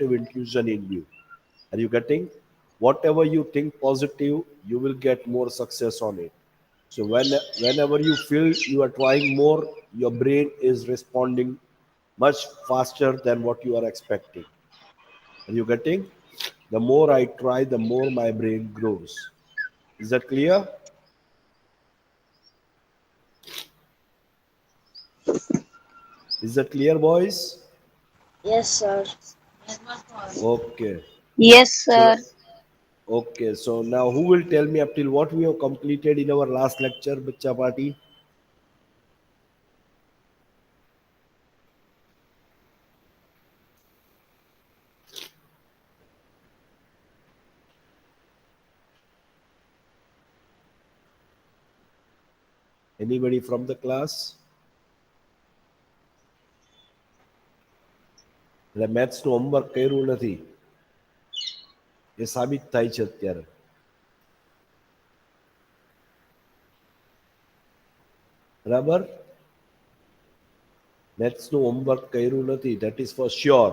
intuition in you. Are you getting? Whatever you think positive, you will get more success on it. So whenever you feel you are trying more, your brain is responding much faster than what you are expecting. Are you getting? The more I try, the more my brain grows. Is that clear? Is that clear, boys? Yes, sir. Okay. Yes, So sir. okay. So now who will tell me up till what we have completed in our last lecture, Bacha Party? Anybody from the class? એટલે મેથ્સનું homework કર્યું નથી એ સાબિત થાય છે અત્યારે. બરાબર? મેથ્સનું homework કર્યું નથી, ધેટ ઇઝ ફોર શ્યોર.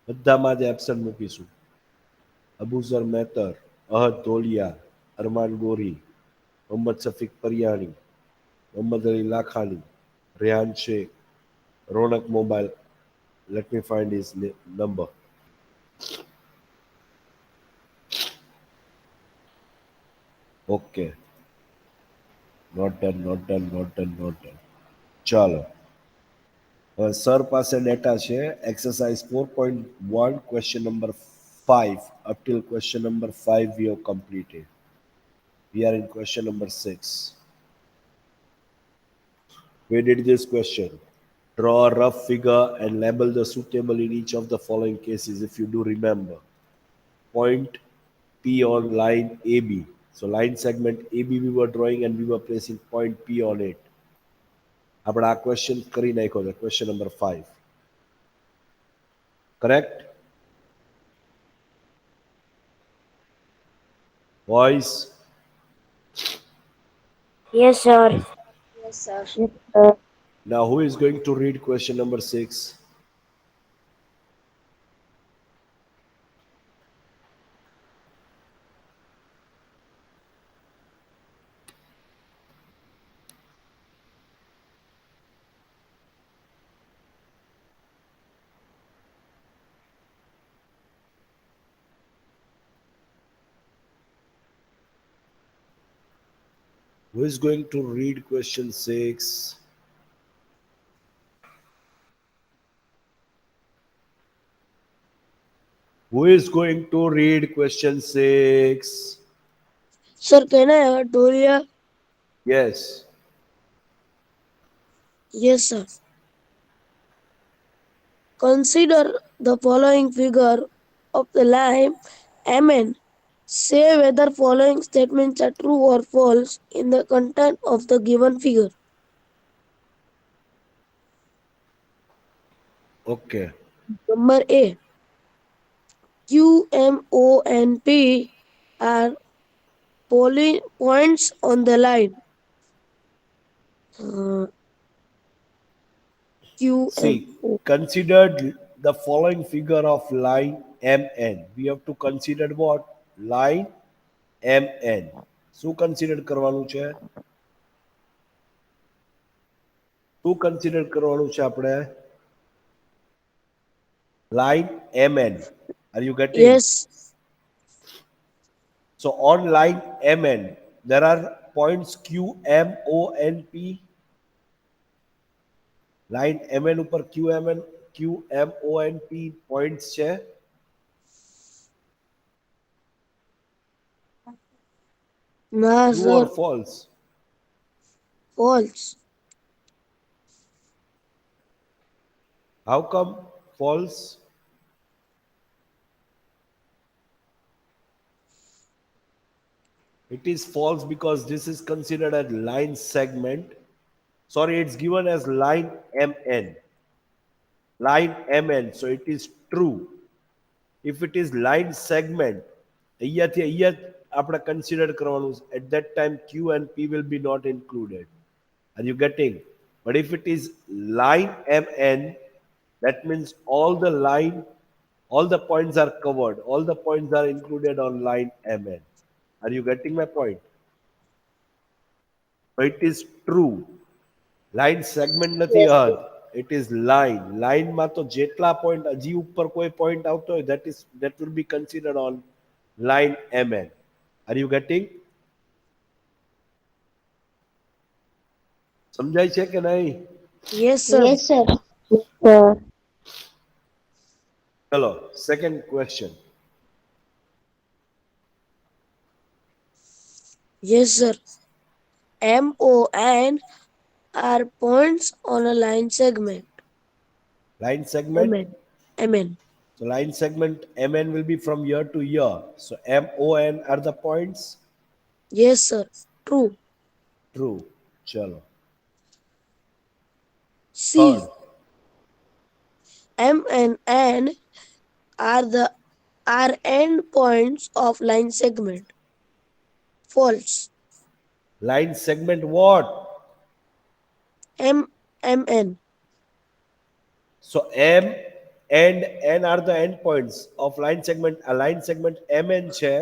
બધામાં જ એબસન્ટ મૂકીશું. અબુઝર મેતર, અહદ ધોલિયા, અરમાન ગોરી, મોહમ્મદ શફીક પરિયાણી, મોહમ્મદ અલી લાખાણી, રેહાન શેખ, રોનક mobile. Let me find his number. Okay. Not done, not done, not done, not done. ચાલો હવે સર પાસે ડેટા છે exercise 4.1 question number 5 up till question number 5 we have completed. We are in question number 6. We did this question. Draw a rough figure and label the suitable in each of the following cases if you do remember. Point P on line AB. So line segment AB we were drawing and we were placing point P on it. આપણે આ question કરી નાખ્યો છે question number 5. Correct boys? Yes, sir. Yes, sir. Yes, sir. Now who is going to read question number 6? Who is going to read question 6? Who is going to read question 6? Sir, can I have a Doria? Yes. Yes, sir. Consider the following figure of the line MN. Say whether following statements are true or false in the content of the given figure. Okay. Number A. Q, M, O, and P are points on the line. Uh, Q, M, See, O. considered the following figure of line MN. We have to consider what? Line MN. શું consider કરવાનું છે? શું consider કરવાનું છે આપણે? Line MN. Are you getting? Yes. So on line MN, there are points Q, M, O, and P. Line MN ઉપર Q, M, O, and P points છે. Nah, True or sir. false? False. How come false? It is false because this is considered a line segment. Sorry, it's given as line MN. Line MN. So it is true. If it is line segment, અહીંયાથી અહીંયા આપણે consider કરવાનું. At that time, Q and P will be not included. Are you getting? But if it is line MN, that means all the points are covered. All the points are included on line MN. Are you getting my point? So it is true. Line segment નથી Yes, અર્ધ. It is line. Line માં તો જેટલા point હજી ઉપર કોઈ point આવતો હોય that will be considered on line MN. Are you getting? સમજાય છે કે નહીં? Yes, sir. yes, sir. ચલો second question. Yes, sir. M, O, N are points on a line segment. Line segment. MN. MN. So line segment MN will be from year to year. So MON are the points. Yes, sir. True. True. Chalo. C, Third. M and N are end points of line segment. False. Line segment what? M, MN. So M and N are the endpoints of line segment. A line segment MN છે.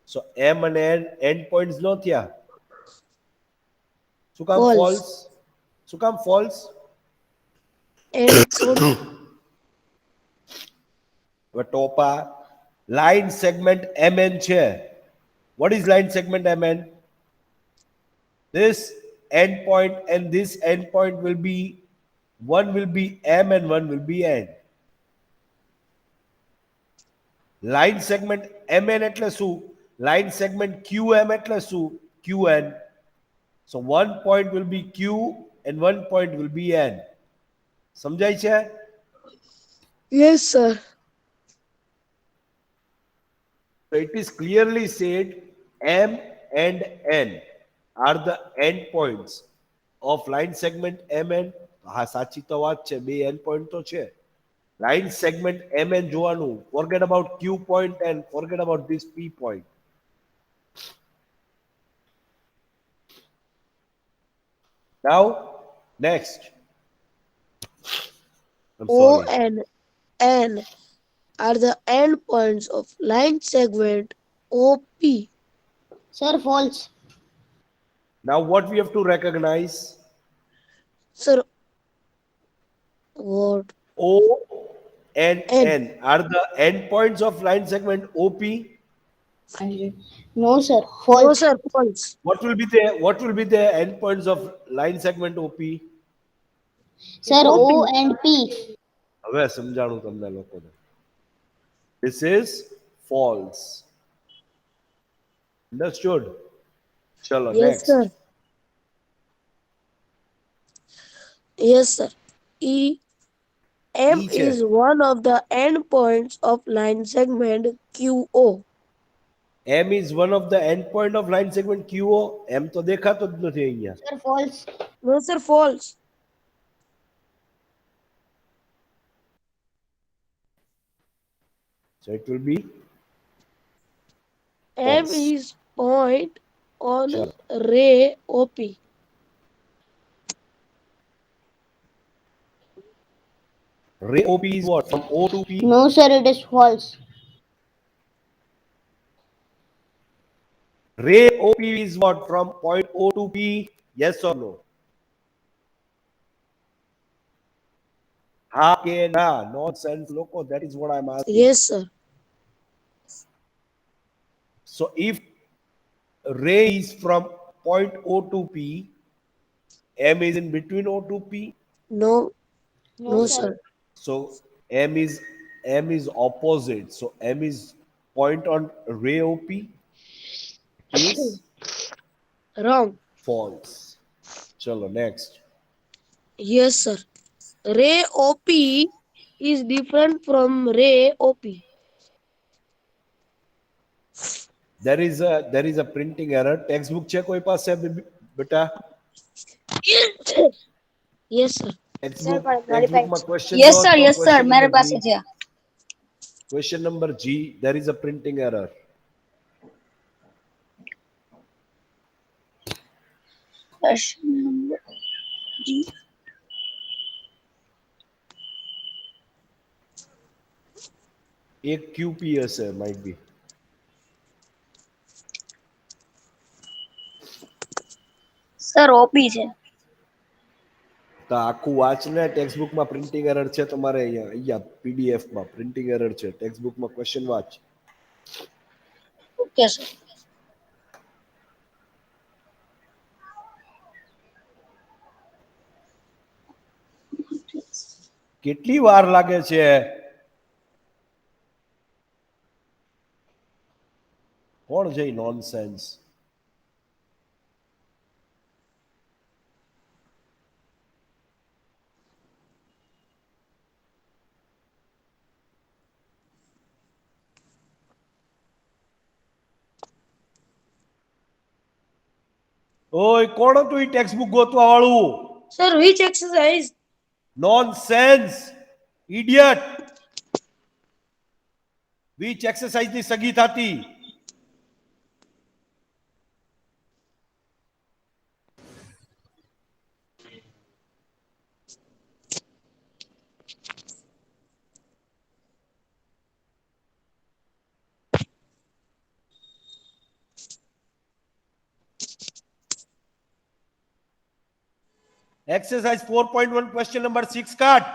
So M and N endpoints no થયા. શું કામ False. false? શું કામ false? And હવે ટોપા line segment MN છે. What is line segment MN? This endpoint and this endpoint will be one will be M and one will be N. Line segment MN એટલે શું? Line segment QM એટલે શું? QN. So one point will be Q and one point will be N. સમજાય છે? yes, sir. So it is clearly said M and N are the endpoints of line segment MN. હા સાચી તો વાત છે, બે endpoint તો છે. Line segment MN જોવાનું. Forget about Q point and forget about this P point. Now, next. I'm O sorry. and N are the end points of line segment OP. Sir, false. Now, what we have to recognize? Sir, what? O and N. N are the endpoints of line segment OP. No, sir, No, false. sir. False. What will be the endpoints of line segment OP? Sir, OP. O and P. હવે સમજાણું તમને લોકોને. This is false. Understood? ચલો Yes, next. sir. Yes, sir. E. M E છે. is one of the end points of line segment QO. M is one of the endpoint of line segment QO. M તો દેખાતો જ નથી અહીંયા. Sir, false. No, sir. False. So it will be M false. is point on Sure. ray OP. Ray OP is what? From O to P? No, sir, it is false. Ray OP is what? From point O to P? Yes or no? Ha ke na? Nonsense, loco. That is what I'm asking. Yes, sir. So if ray is from point O to P, M is in between O to P. No. No, No, sir. sir. So M is opposite. So M is point on ray OP is Wrong. false. Chalo next. Yes, sir. Ray OP is different from ray OP. There is a printing error. Textbook છે કોઈ પાસે બેટા? Yes, sir. Textbook મારી માં પાસે. question Yes, જો sir. તો Yes, sir. question मेरे number पास G. है। Question number G. There is a printing error. Question number G. એક QP હશે, might be. સર ઓપી છે. તો આખું વાંચને, ટેક્સ્ટ બુકમાં પ્રિન્ટિંગ એરર છે તમારે, અહીંયા પીડીએફમાં પ્રિન્ટિંગ એરર છે, ટેક્સ્ટ બુકમાં ક્વેશ્ચન વાંચ. Okay sir. કેટલી વાર લાગે છે? કોણ છે નોનસેન્સ? ઓય, કોણ હતું એ ટેક્સ્ટ બુક ગોતવા વાળું? Sir which exercise? Nonsense, idiot. Which exercise ની સગી થતી? Exercise 4.1 question number 6 કાઢ.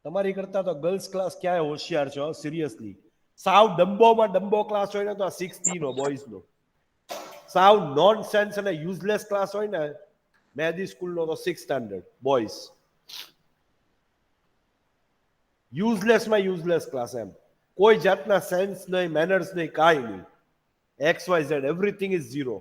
તમારી કરતા તો ગર્લ્સ ક્લાસ ક્યાંય હોશિયાર છે, સિરિયસલી. સાવ ડંબોમાં ડંબો ક્લાસ હોય ને તો આ 6 નો બોયઝનો. સાવ નોનસેન્સ અને યુઝલેસ ક્લાસ હોય ને મેદી સ્કૂલનો તો 6 સ્ટાન્ડર્ડ બોયઝ. યુઝલેસમાં યુઝલેસ ક્લાસ એમ. કોઈ જાતના સેન્સ નહીં, મેનર્સ નહીં, કાંઈ નહીં. XYZ everything is zero.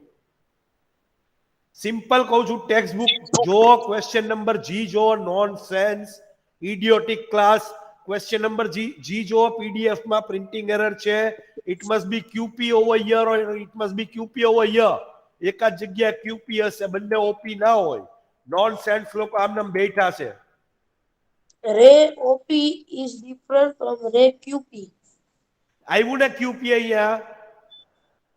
Simple કહું છું, ટેક્સ્ટ બુક જો, ક્વેશ્ચન નંબર G જો, nonsense idiotic class. Question number G જો, પીડીએફ માં પ્રિન્ટિંગ એરર છે. It must be QP over here or it must be QP over here. એક જ જગ્યાએ QP હશે, બંને OP ના હોય. નોનસેન્સ લોકો આમ નામ બેઠા છે. Ray OP is different from Ray QP. આવ્યું ને QP અહીંયા?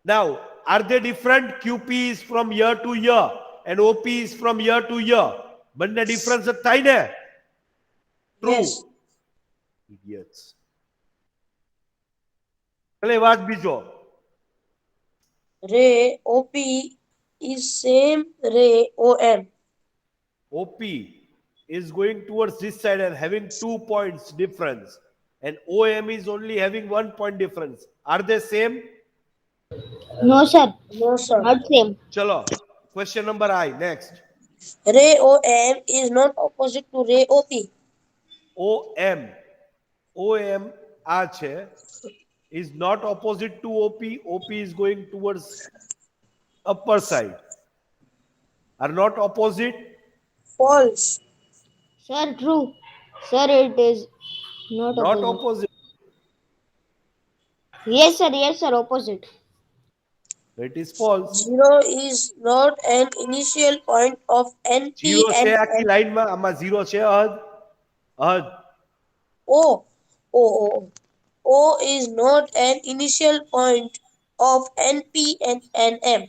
Now, are they different? QP is from year to year and OP is from year to year. બંને ડિફરન્સ જ થાય ને? True. Yes. Idiots. ભલે વાત બીજો. Ray OP is same Ray OM. OP is going towards this side and having 2 points difference, and OM is only having 1 point difference. Are they same? No, sir. No sir. Not same. Chalo, question number I. Next. Ray OM is not opposite to Ray OP. OM આ છે, is not opposite to OP. OP is going towards upper side. Are not opposite? False. Sir, true. Sir, it is not Not opposite. opposite. Yes, sir, opposite. It is false. Zero is not an initial point of NP Zero છે and આખી લાઈનમાં, આમાં zero છે અહદ. O. O is not an initial point of NP and NM.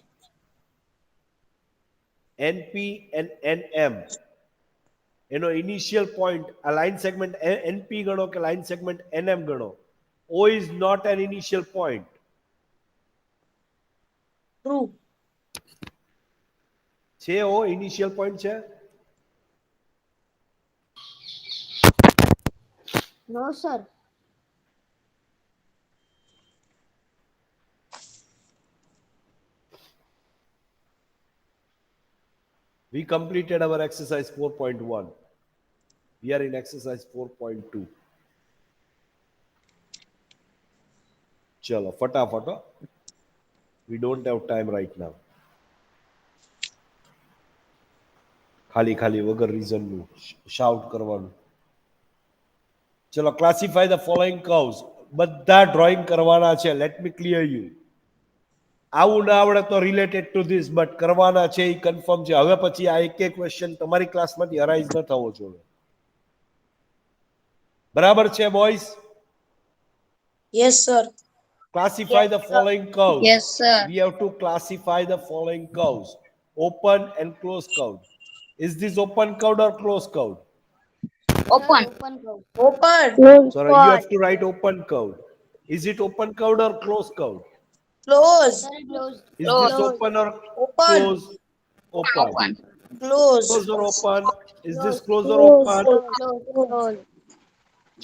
NP and NM એનો initial point આ line segment NP ગણો કે line segment NM ગણો. O is not an initial point. True. છે O ઇનિશિયલ પોઈન્ટ છે? No, sir. We completed our exercise 4.1. We are in exercise 4.2. ચલો ફટાફટ હો. We don't have time right now. ખાલી વગર રીઝનનું શાઉટ કરવાનું. ચલો ક્લાસિફાય ધ ફોલોઈંગ કર્વ્સ. બધા ડ્રોઈંગ કરવાના છે. Let me clear you. આવું ના આવડે તો રિલેટેડ ટુ ધીસ બટ કરવાના છે એ કન્ફર્મ છે. હવે પછી આ એક ક્વેશ્ચન તમારી ક્લાસમાંથી અરાઇઝ ન થવો જોઈએ. બરાબર છે boys? Yes, sir. Classify the following curves. Yes, sir. We have to classify the following curves. Open and closed curve. Is this open curve or closed curve? Open. Open. So you have to write open curve. Is it open curve or closed curve? Close. Closed. Is this open or Open. closed? Open. Open. Close. Closed or open? Is this closed or Close. open? Closed.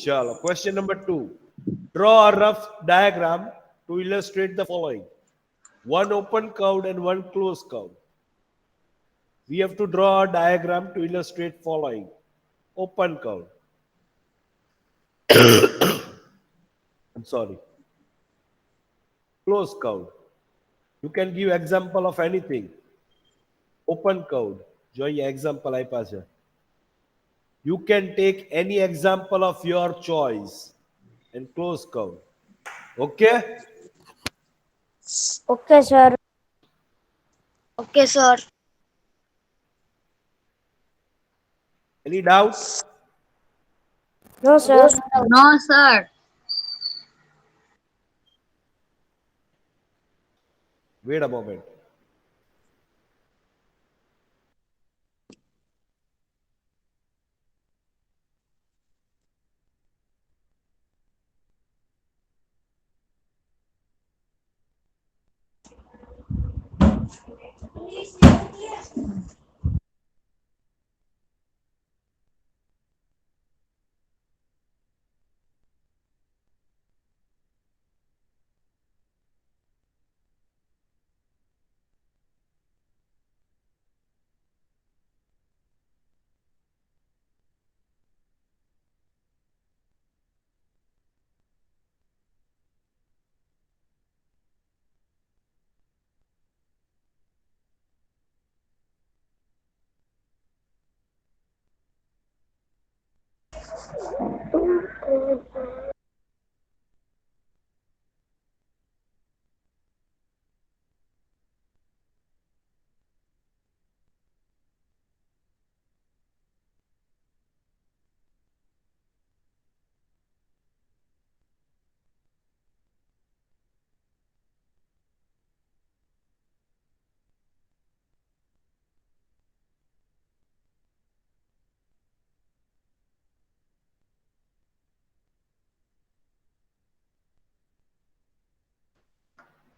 Chalo. Question number 2. Draw a rough diagram to illustrate the following. One open curve and one closed curve. We have to draw a diagram to illustrate following. Open curve. I'm sorry. Closed curve. You can give example of anything. Open curve. જો અહીંયા example આપ્યા છે. You can take any example of your choice and closed curve. Okay? Okay, sir. Okay, sir. Any doubt? No, sir. No, sir. Wait a moment.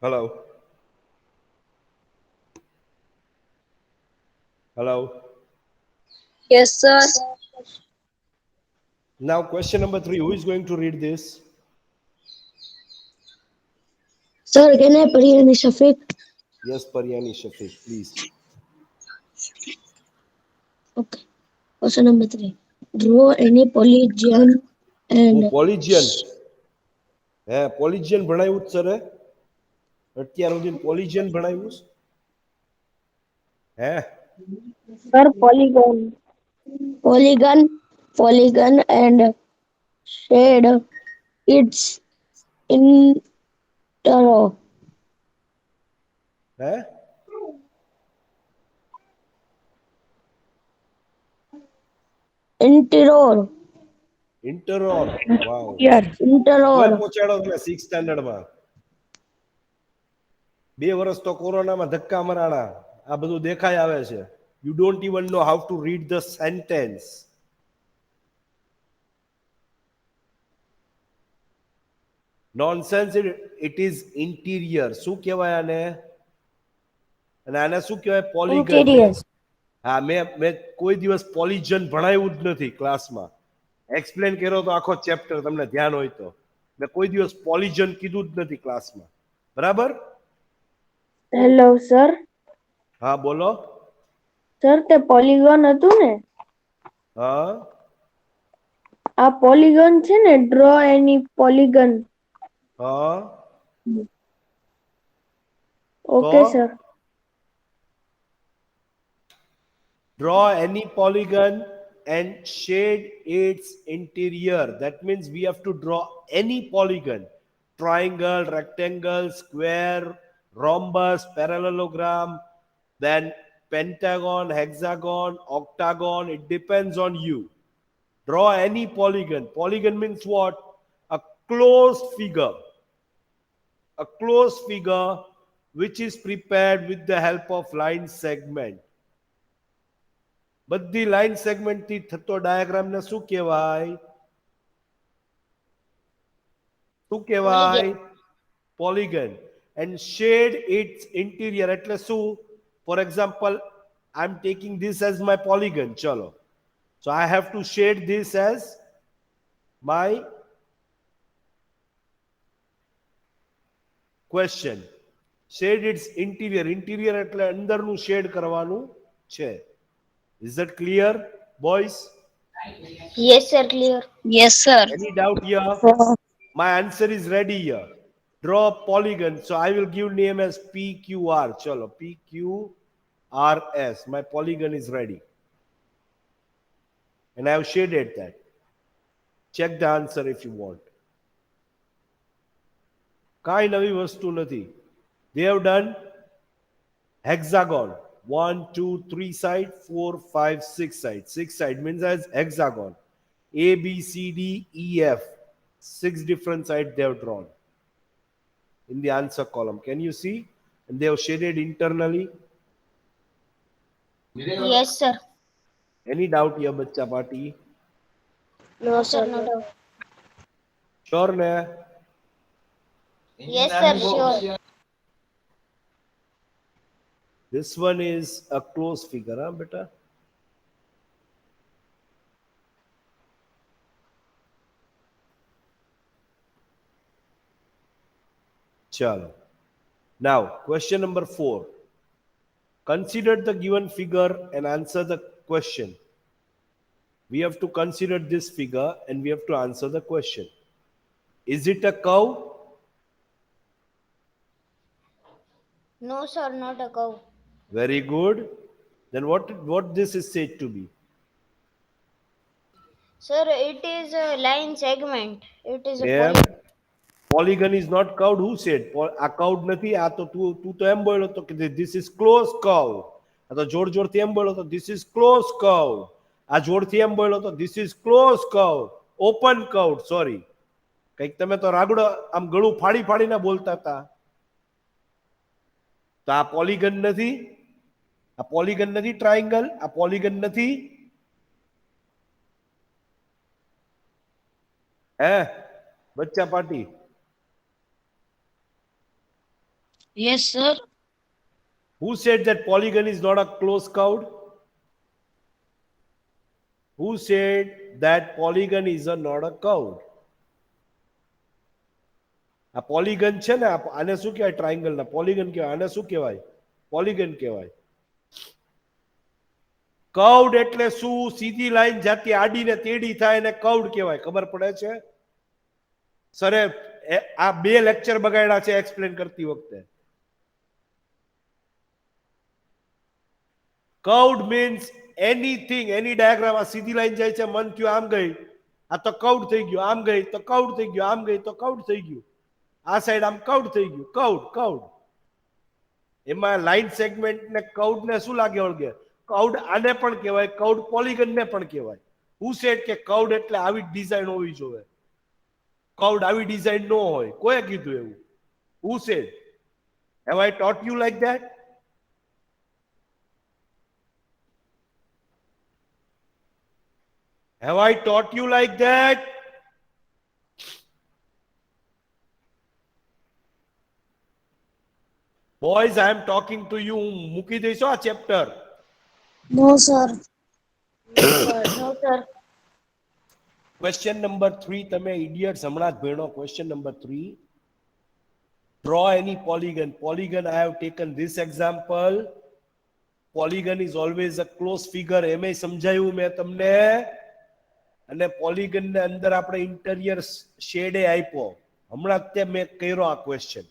Hello. Hello. Yes, sir. Now question number 3. Who is going to read this? Sir, can I put in Shafiq? Yes, Paryani Shafiq, please. Okay. Question number 3. Draw any polygon and પોલિજિયન. પોલિજિયન ભણાવ્યું જ સરે? અત્યાર સુધી પોલિજિયન ભણાવ્યું? હે? sir polygon and shade its interior. હે? Interior. ઇન્ટરોર. વાવ. Interior. કોઈ પહોંચાડો તમે 6th સ્ટાન્ડર્ડમાં. 2 વર્ષ તો કોરોનામાં ધક્કા મરાણા. આ બધું દેખાય આવે છે. You don't even know how to read the sentence. Nonsense. It is interior. શું કહેવાય આને? અને આને શું કહેવાય? પોલિગન. Interior. હા, મેં કોઈ દિવસ પોલિજન ભણાવ્યું જ નથી ક્લાસમાં. એક્સપ્લેન કર્યો તો આખો ચેપ્ટર, તમને ધ્યાન હોય તો. મેં કોઈ દિવસ પોલિજન કીધું જ નથી ક્લાસમાં. બરાબર? Hello sir. હા, બોલો. સર, તે પોલિગોન હતું ને? હા, આ પોલિગોન છે ને, ડ્રો એની પોલિગન. હા. Okay, So sir. draw any polygon and shade its interior. That means we have to draw any polygon: triangle, rectangle, square, rhombus, parallelogram, then pentagon, hexagon, octagon. It depends on you. Draw any polygon. Polygon means what? A closed figure. A closed figure which is prepared with the help of line segment. બધી line segment થી થતો diagram ને શું કહેવાય? શું કહેવાય? Polygon. And shade its interior એટલે શું? For example, I'm taking this as my polygon. ચલો. So I have to shade this as my question. Shade its interior. Interior એટલે અંદરનું શેડ કરવાનું છે. Is that clear, boys? Yes, sir. Clear. Yes, sir. Any doubt here? My answer is ready here. Draw a polygon. So I will give name as PQR. Chalo, PQRS. My polygon is ready. And I have shaded that. Check the answer if you want. Kai navi vastu nathi. They have done hexagon. 1, 2, 3 side, 4, 5, 6 side. 6 side means as hexagon. A, B, C, D, E, F. 6 different sides they have drawn in the answer column. Can you see? And they have shaded internally. Yes, sir. Any doubt here, bacha party? No, Sir, sir. no doubt. Sure na? Yes, sir. Sure. This one is a close figure, huh, beta? Chalo. Now, question number 4. Consider the given figure and answer the question. We have to consider this figure and we have to answer the question. Is it a curve? No, sir. Not a cow. Very good. Then what this is said to be? Sir, it is a line segment. It is a Yeah. polygon. Polygon is not curved. Who said? A curved નથી. આ તો તું તો એમ બોલ્યો તો કે this is close curve. આ તો જોરથી એમ બોલ્યો તો this is close curve. આ જોરથી એમ બોલ્યો તો this is close curve. Open curve. Sorry. કંઈક તમે તો રાગડો આમ ગળું ફાડીને બોલતા હતા. તો આ પોલિગન નથી. આ પોલિગન નથી ટ્રાયંગલ. આ પોલિગન નથી. હે બચ્ચા પાટી? Yes, sir. Who said that polygon is not a closed curve? Who said that polygon is not a curve? આ પોલિગન છે ને, આને શું કહેવાય? ટ્રાયંગલ ના પોલિગન કહેવાય. આને શું કહેવાય? પોલિગન કહેવાય. કર્વડ એટલે શું? સીધી લાઈન જાતી આડી ને તેડી થાય એને કર્વડ કહેવાય. ખબર પડે છે? સરે આ 2 લેક્ચર બગાડ્યા છે એક્સપ્લેન કરતી વખતે. Curved means anything, any diagram. આ સીધી લાઈન જાય છે, મન થયું આમ ગઈ, આ તો કર્વડ થઈ ગયું, આમ ગઈ તો કર્વડ થઈ ગયું, આમ ગઈ તો કર્વડ થઈ ગયું, આ સાઈડ આમ કર્વડ થઈ ગયું, કર્વડ. એમાં લાઈન સેગમેન્ટ ને કર્વડ ને શું લાગે વળગે? કર્વડ આને પણ કહેવાય, કર્વડ પોલિગન ને પણ કહેવાય. Who said કે કર્વડ એટલે આવી ડિઝાઇન હોવી જોઈએ? કર્વડ આવી ડિઝાઇન ન હોય. કોઈએ કીધું એવું? Who said? Have I taught you like that? Have I taught you like that? Boys, I am talking to you. મૂકી દઈશો આ chapter? No, sir. No, sir. Question number 3. તમે idiots હમણાં જ ભણો. Question number 3. Draw any polygon. Polygon, I have taken this example. Polygon is always a closed figure. એમે સમજાયું મેં તમને. અને પોલિગન ને અંદર આપણે ઇન્ટિરિયર શેડે આપ્યો. હમણાં તે મેં કર્યો આ ક્વેશ્ચન.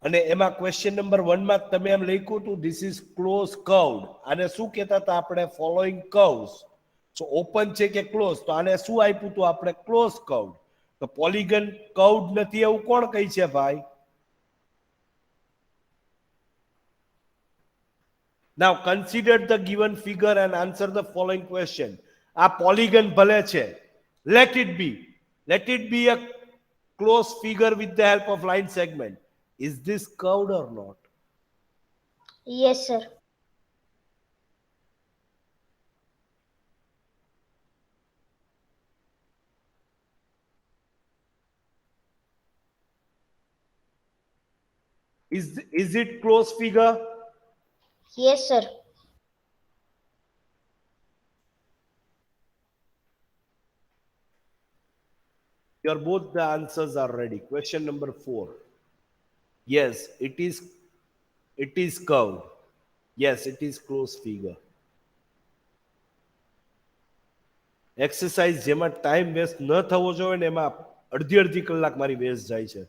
અને એમાં ક્વેશ્ચન નંબર 1 માં તમે એમ લખ્યું હતું ધીસ ઇઝ ક્લોઝ કર્વ્ડ. આને શું કહેતા હતા આપણે? Following curves. સો ઓપન છે કે ક્લોઝ? તો આને શું આપ્યું હતું આપણે? Close curved. તો પોલીગન કર્વ્ડ નથી એવું કોણ કહે છે ભાઈ? Now consider the given figure and answer the following question. આ પોલીગન ભલે છે, let it be a closed figure with the help of line segment. Is this curved or not? Yes, sir. Is it closed figure? Yes, sir. Your both the answers are ready. Question number 4. Yes, it is curved. Yes, it is closed figure. Exercise જેમાં time waste ન થવો જોઈએ ને એમાં અડધી કલાક મારી waste જાય છે.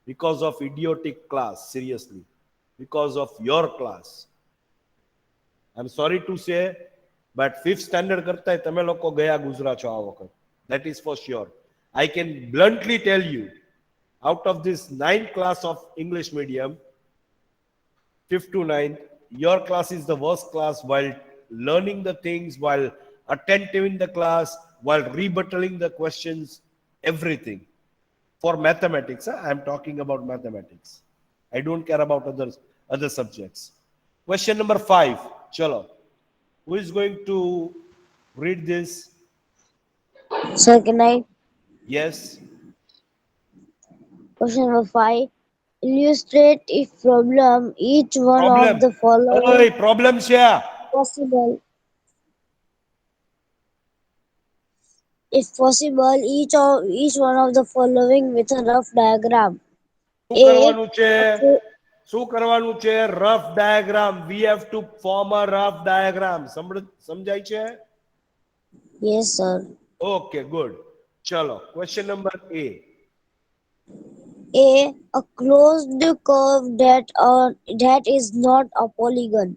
Because of idiotic class, seriously. Because of your class. I'm sorry to say, but 5th standard કરતા તમે લોકો ગયા ગુજરા છો આ વખત. That is for sure. I can bluntly tell you, out of this 9th class of English medium, 5th to 9th, your class is the worst class while learning the things, while attentive in the class, while rebuttaling the questions, everything. For mathematics, I'm talking about mathematics. I don't care about other subjects. Question number 5. Chalo. Who is going to read this? Sir, can I? Yes. Question number 5. Illustrate if problem each one Problem. of the following Oi, problem share. possible. If possible, each one of the following with a rough diagram. શું A. કરવાનું છે? Okay. શું કરવાનું છે? Rough diagram. We have to form a rough diagram. સમજાય છે? Yes, sir. Okay, good. ચલો. Question number A. A closed curve that is not a polygon.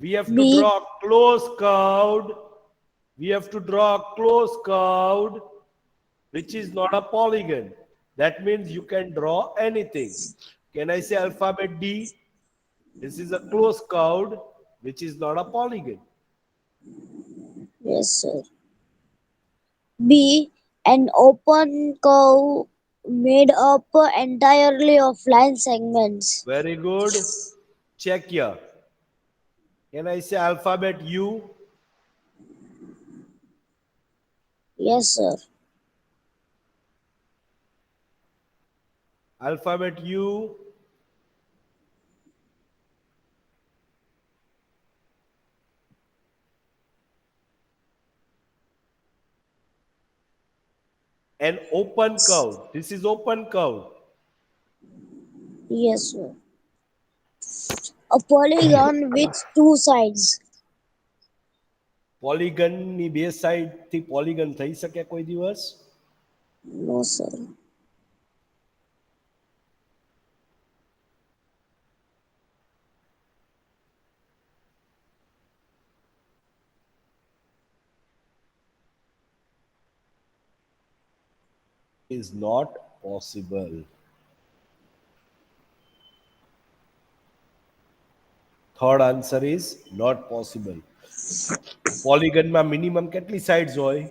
We have to B. draw close curved. We have to draw close curved, which is not a polygon. That means you can draw anything. Can I say alphabet D? This is a close curved, which is not a polygon. Yes, sir. B. An open curve made up entirely of line segments. Very good. Check here. Can I say alphabet U? Yes, sir. Alphabet U. An open curve. This is open curve. Yes, sir. A polygon with two sides. Polygon ની બે side થી polygon થઈ શકે કોઈ દિવસ? No, sir. Is not possible. Third answer is not possible. Polygon માં minimum કેટલી sides હોય?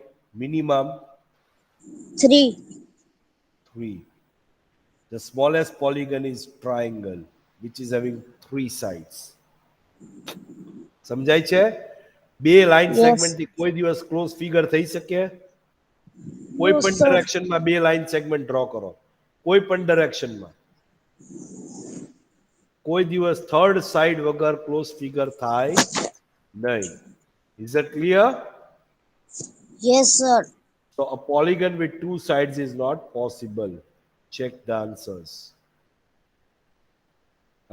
Minimum 3. 3. The smallest polygon is triangle, which is having 3 sides. સમજાય છે? બે લાઈન Yes. સેગમેન્ટ થી કોઈ દિવસ ક્લોઝ ફિગર થઈ શકે? કોઈ No, પણ sir. ડાયરેક્શન માં બે લાઈન સેગમેન્ટ ડ્રો કરો. કોઈ પણ ડાયરેક્શન માં. કોઈ દિવસ થર્ડ સાઈડ વગર ક્લોઝ ફિગર થાય નહીં. Is that clear? Yes, sir. So a polygon with 2 sides is not possible. Check the answers.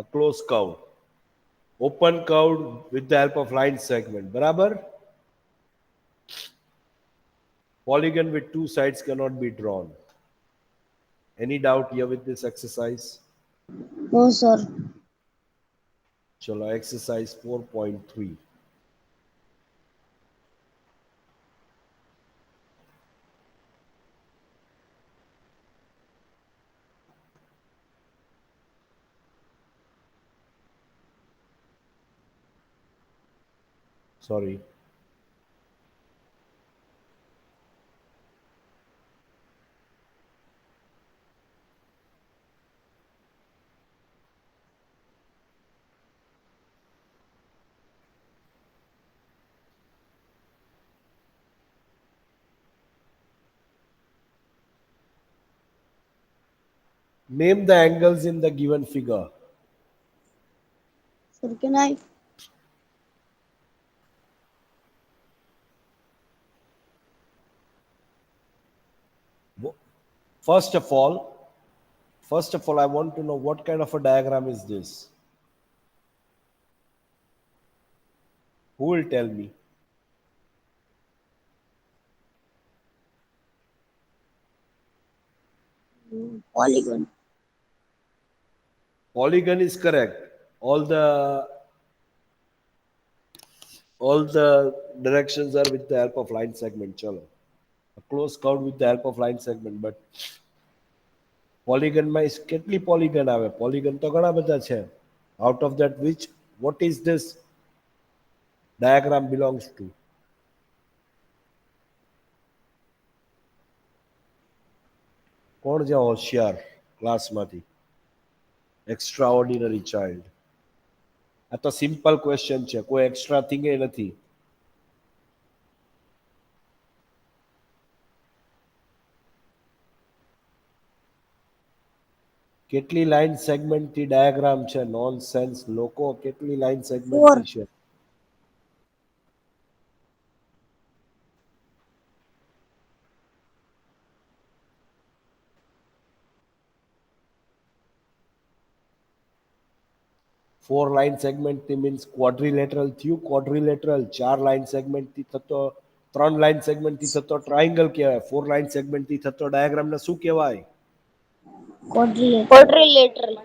A closed curve. Open curve with the help of line segment. બરાબર? Polygon with 2 sides cannot be drawn. Any doubt here with this exercise? No, sir. चलो exercise 4.3. Sorry. Name the angles in the given figure. Sir, can I? First of all, I want to know what kind of a diagram is this? Who will tell me? Polygon. Polygon is correct. All the directions are with the help of line segment. Chalo. A close curve with the help of line segment, but polygon માં કેટલી polygon આવે? Polygon તો ઘણા બધા છે. Out of that, what is this diagram belongs to? કોણ છે હોશિયાર ક્લાસમાંથી? Extraordinary child. આ તો સિમ્પલ ક્વેશ્ચન છે, કોઈ એક્સ્ટ્રા થિંગ એ નથી. કેટલી લાઈન સેગમેન્ટ થી ડાયાગ્રામ છે? નોનસેન્સ લોકો, કેટલી લાઈન સેગમેન્ટ Four. થી છે? ફોર લાઈન સેગમેન્ટ થી મીન્સ ક્વોડ્રિલેટરલ થયું. ક્વોડ્રિલેટરલ 4 લાઈન સેગમેન્ટ થી થતો, 3 લાઈન સેગમેન્ટ થી થતો ટ્રાયંગલ કહેવાય. 4 લાઈન સેગમેન્ટ થી થતો ડાયાગ્રામ ને શું કહેવાય? Quadrilateral. Quadrilateral.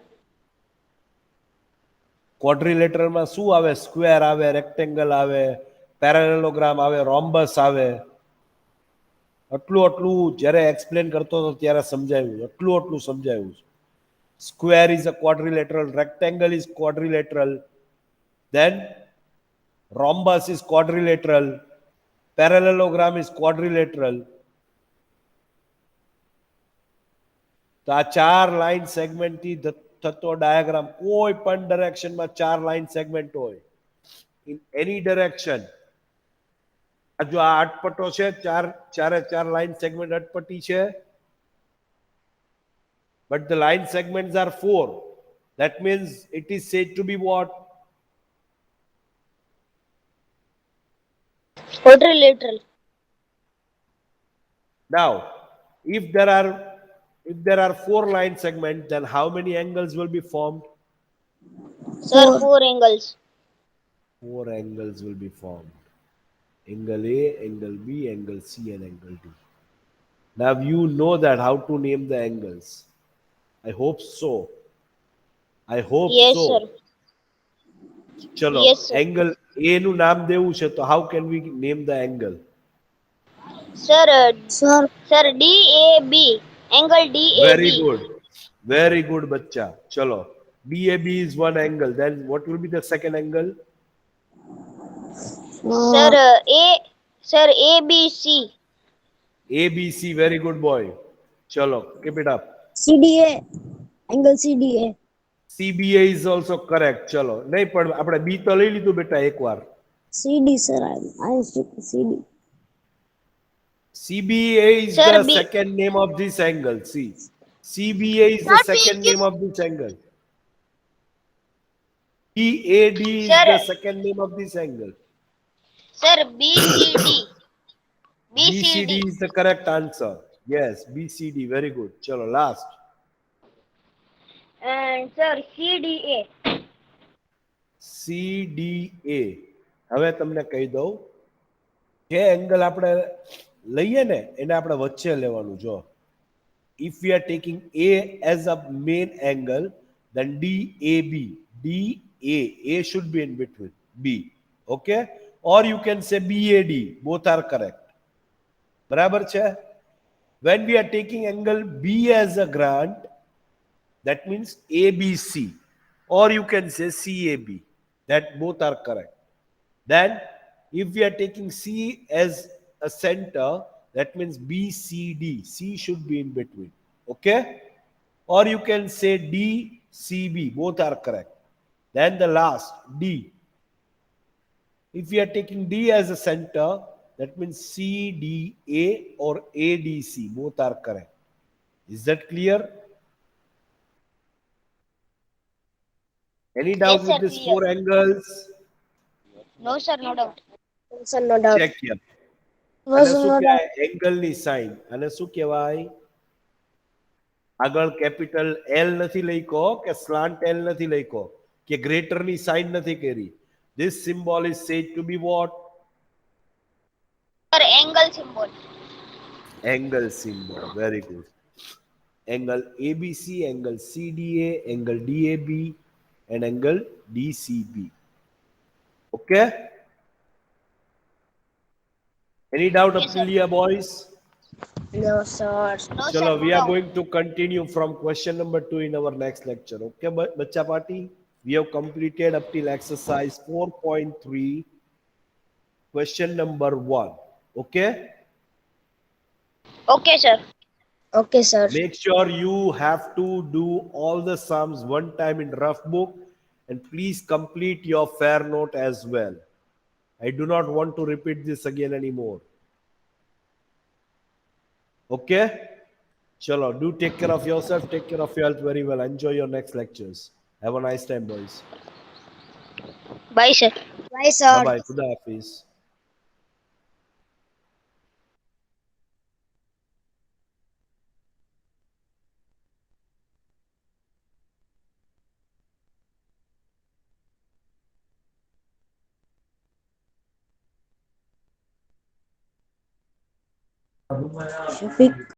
ક્વોડ્રિલેટરલ માં શું આવે? સ્ક્વેર આવે, રેક્ટેંગલ આવે, પેરેલેલોગ્રામ આવે, રોમ્બસ આવે. આટલું જ્યારે એક્સપ્લેન કરતો હતો ત્યારે સમજાવ્યું, આટલું સમજાવ્યું. Square is a quadrilateral, rectangle is quadrilateral, then rhombus is quadrilateral, parallelogram is quadrilateral. તો આ 4 લાઈન સેગમેન્ટ થી થતો ડાયાગ્રામ, કોઈ પણ ડાયરેક્શનમાં 4 લાઈન સેગમેન્ટ હોય, ઇન એની ડાયરેક્શન. જો આ અટપટો છે, ચારે 4 લાઈન સેગમેન્ટ અટપટી છે, but the line segments are 4. That means it is said to be what? Quadrilateral. Now, if there are 4 line segments, then how many angles will be formed? Sir, Four. 4 angles. 4 angles will be formed. Angle A, angle B, angle C, and angle D. Now you know that how to name the angles. I hope so. Yes, sir. ચલો, Yes, sir. angle A નું નામ દેવું છે, તો how can we name the angle? Sir, Sir, DAB. Angle DAB. Very good, bachcha. Chalo. DAB is one angle. Then what will be the second angle? Sir, ABC. ABC. Very good, boy. Chalo, keep it up. CDA. Angle CDA. CBA is also correct. ચલો, નહીં પણ આપણે બી તો લઈ લીધું બેટા એકવાર. CD, sir. I'm stupid. CD. CBA is Sir, the B. second name of this angle. See, CBA is the second name of this angle. BAD is Sir. the second name of this angle. Sir, BCD. BCD is the correct answer. Yes, BCD. Very good. Chalo, last. And sir, CDA. CDA. હવે તમને કહી દઉં, જે angle આપણે લઈએ ને એને આપણે વચ્ચે લેવાનું. જો, if we are taking A as a main angle, then DAB. A should be in between. B. Okay? Or you can say BAD. Both are correct. બરાબર છે? When we are taking angle B as a grant, that means ABC. Or you can say CAB. That both are correct. Then, if we are taking C as a center, that means BCD. C should be in between. Okay? Or you can say DCB. Both are correct. Then the last, D. If we are taking D as a center, that means CDA or ADC. Both are correct. Is that clear? Any doubt Yes, with sir, these clear. 4 angles? No, sir, no doubt. Sir, no doubt. Check here. No, અને sir, શું no કહેવાય doubt. એંગલની sign અને શું કહેવાય આગળ capital L નથી લખ્યો કે સ્લાન્ટ એલ નથી લખ્યો કે ગ્રેટરની સાઇન નથી કરી. This symbol is said to be what? Sir, angle symbol. Angle symbol. Very good. Angle ABC, angle CDA, angle DAB, and angle DCB. Okay? Any doubt up Yes, till sir. here, boys? No, sir. No, sir, Chalo, no we are doubt. going to continue from question number 2 in our next lecture. Okay, Bacha Party? We have completed up till exercise 4.3, question number 1. Okay? Okay, sir. Okay, sir. Make sure you have to do all the sums one time in rough book, and please complete your fair note as well. I do not want to repeat this again anymore. Okay? Chalo, do take care of yourself, take care of your health very well. Enjoy your next lectures. Have a nice time, boys. Bye, sir. Bye, sir. Bye bye. Khuda Hafiz. Shafiq.